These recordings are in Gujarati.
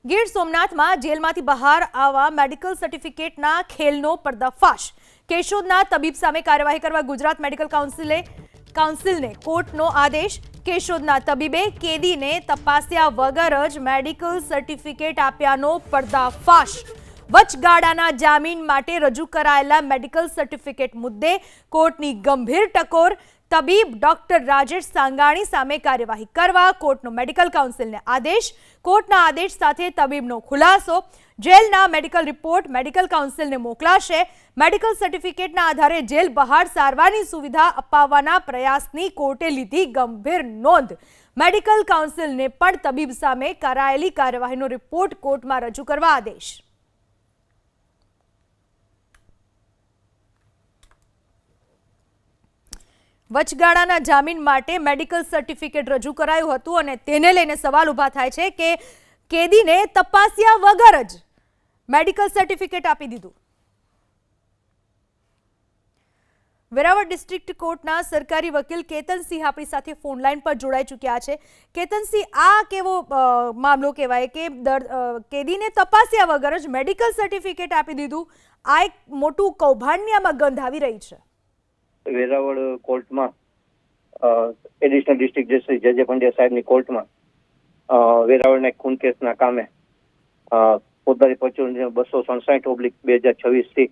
ગીર સોમનાથમાં જેલમાંથી બહાર આવવા મેડિકલ સર્ટિફિકેટના ખેલનો પર્દાફાશ। કેશોદના તબીબ સામે કાર્યવાહી કરવા ગુજરાત મેડિકલ કાઉન્સિલને કોર્ટનો આદેશ। કેશોદના તબીબે કેદીને તપાસ્યા વગર જ મેડિકલ સર્ટિફિકેટ આપ્યાનો પર્દાફાશ। વચગાળાના જામીન માટે રજૂ કરાયેલા મેડિકલ સર્ટિફિકેટ મુદ્દે કોર્ટની ગંભીર ટકોર। તબીબ ડોક્ટર રાજેશ સાંગાણી સામે કાર્યવાહી કરવા કોર્ટનો મેડિકલ કાઉન્સિલને આદેશ। કોર્ટના આદેશ સાથે તબીબનો ખુલાસો। જેલના મેડિકલ રિપોર્ટ મેડિકલ કાઉન્સિલને મોકલાશે। મેડિકલ સર્ટિફિકેટના આધારે જેલ બહાર સારવારની સુવિધા અપાવવાના પ્રયાસની કોર્ટે લીધી ગંભીર નોંધ। મેડિકલ કાઉન્સિલને પણ તબીબ સામે કરાયેલી કાર્યવાહીનો રિપોર્ટ કોર્ટમાં રજૂ કરવા આદેશ। વચગાળાના જામીન માટે મેડિકલ સર્ટિફિકેટ રજૂ કરાયું હતું અને તેને લઈને સવાલ ઊભા થાય છે કે કેદીને તપાસ્યા વગર જ મેડિકલ સર્ટિફિકેટ આપી દીધું। વેરાવળ ડિસ્ટ્રિક્ટ કોર્ટના સરકારી વકીલ કેતનસિંહ આપણી સાથે ફોન લાઈન પર જોડાઈ ચૂક્યા છે। કેતનસિંહ, આ કેવો મામલો કહેવાય કે કેદીને તપાસ્યા વગર જ મેડિકલ સર્ટિફિકેટ આપી દીધું? આ એક મોટું કૌભાંડની આમાં ગંધ આવી રહી છે। વેરાવળ કોર્ટમાં એડિશનલ ડિસ્ટ્રિક્ટ જસ્ટિસ જે પંડ્યા સાહેબની કોર્ટમાં વેરાવળના ખૂન કેસના કામે ફોજદારી પરચુરણ 267/2026 થી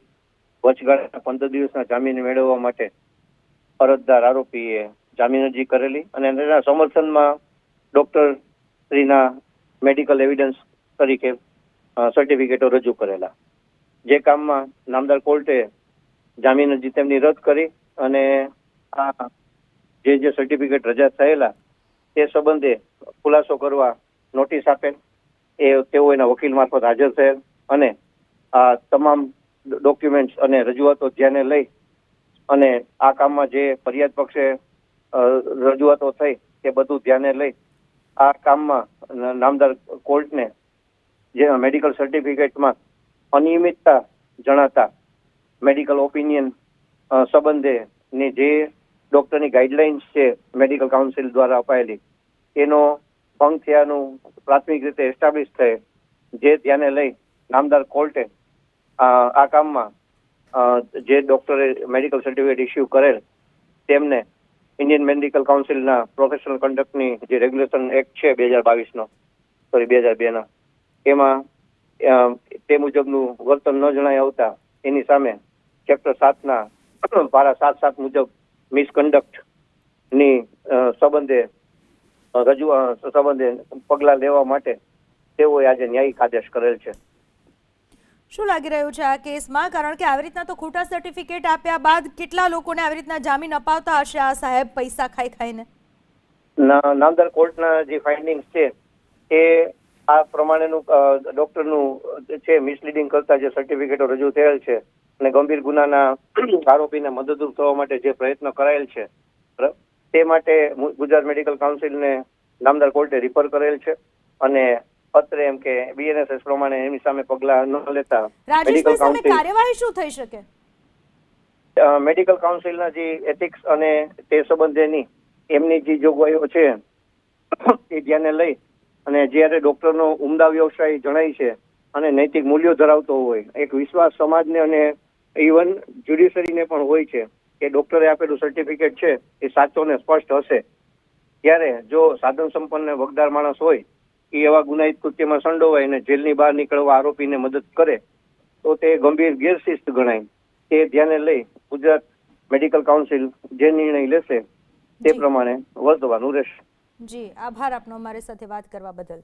વચગાળાના 15 દિવસના જામીન મેળવવા માટે અરજદાર આરોપીએ જામીન અરજી કરેલી અને તેના સમર્થનમાં ડોક્ટર શ્રીના મેડિકલ એવિડન્સ તરીકે સર્ટિફિકેટો રજૂ કરેલા। જે કામમાં નામદાર કોર્ટે જામીન અરજી તેમની રદ કરી અને આ જે સર્ટિફિકેટ રજા થયેલા તે સંબંધે ખુલાસો કરવા નોટિસ આપેલ। તેઓ એના વકીલ મારફત હાજર થયેલ અને આ તમામ ડોક્યુમેન્ટ્સ અને રજૂઆતો ધ્યાને લઈ અને આ કામમાં જે ફરિયાદ પક્ષે રજૂઆતો થઈ તે બધું ધ્યાને લઈ આ કામમાં નામદાર કોર્ટને જે મેડિકલ સર્ટિફિકેટમાં અનિયમિતતા જણાતા મેડિકલ ઓપિનિયન સંબંધે ની જે ડોક્ટરની ગાઈડલાઇન્સ છે મેડિકલ કાઉન્સિલ દ્વારા અપાયેલી એનો ભંગ થયાનું પ્રાથમિક રીતે એસ્ટાબ્લિશ થાય, જે ધ્યાને લઈ નામદાર કોર્ટે આ કામમાં જે ડોક્ટરે મેડિકલ સર્ટિફિકેટ ઇસ્યુ કરેલ તેમને ઇન્ડિયન મેડિકલ કાઉન્સિલના પ્રોફેશનલ કન્ડક્ટની જે રેગ્યુલેશન એક્ટ છે 2002ના એમાં તે મુજબનું વર્તન ન જણાઈ આવતા એની સામે ચેપ્ટર 7ના પારા 7 મુજબ મિસકન્ડક્ટ ની સંબંધે પગલાં લેવા માટે તેઓએ આજે ન્યાયિક આદેશ કરેલ છે। શું લાગી રહ્યું છે આ કેસમાં? કારણ કે આવી રીતના તો ખોટા સર્ટિફિકેટ આપ્યા બાદ કેટલા લોકોને આવી રીતના જામીન અપાવતા હશે આ સાહેબ પૈસા ખાઈને? નામદાર કોર્ટના જે ફાઇન્ડિંગ્સ છે એ આ પ્રમાણેનું ડોક્ટરનું છે મિસલીડિંગ કરતા જે સર્ટિફિકેટો રજૂ થયેલ છે અને ગંભીર ગુનાના આરોપીને મદદરૂપ થવા માટે જે પ્રયત્ન કરાયેલ છે તે માટે ગુજરાત મેડિકલ કાઉન્સિલને નામદાર કોર્ટે રિફર કરેલ છે અને પત્ર એમ કે બીએનએસએસ પ્રમાણે એમની સામે પગલાં ન લેતા રાજેશભાઈ સામે કાર્યવાહી શું થઈ શકે? મેડિકલ કાઉન્સિલના જે એથિક્સ અને તે સંબંધેની એમની જે જોગવાઈઓ છે એ ધ્યાને લઈ અને જ્યારે ડોક્ટરનો ઉમદા વ્યવસાય જણાય છે અને નૈતિક મૂલ્યો ધરાવતો હોય, એક વિશ્વાસ સમાજને અને ઇવન જ્યુડિશરીને પણ હોય છે કે ડોક્ટરે આપેલું સર્ટિફિકેટ છે એ સાચો ને સ્પષ્ટ હશે, ત્યારે જો સાધન સંપન્ન વગદાર માણસ હોય એ એવા ગુનાહિત કૃત્યમાં સંડોવાય અને જેલની બહાર નીકળવા આરોપીને મદદ કરે તો તે ગંભીર ગેરશિસ્ત ગણાય। તે ધ્યાને લઈ ગુજરાત મેડિકલ કાઉન્સિલ જે નિર્ણય લેશે તે પ્રમાણે વર્તવાનું રહેશે। જી, આભાર આપનો અમારી સાથે વાત કરવા બદલ।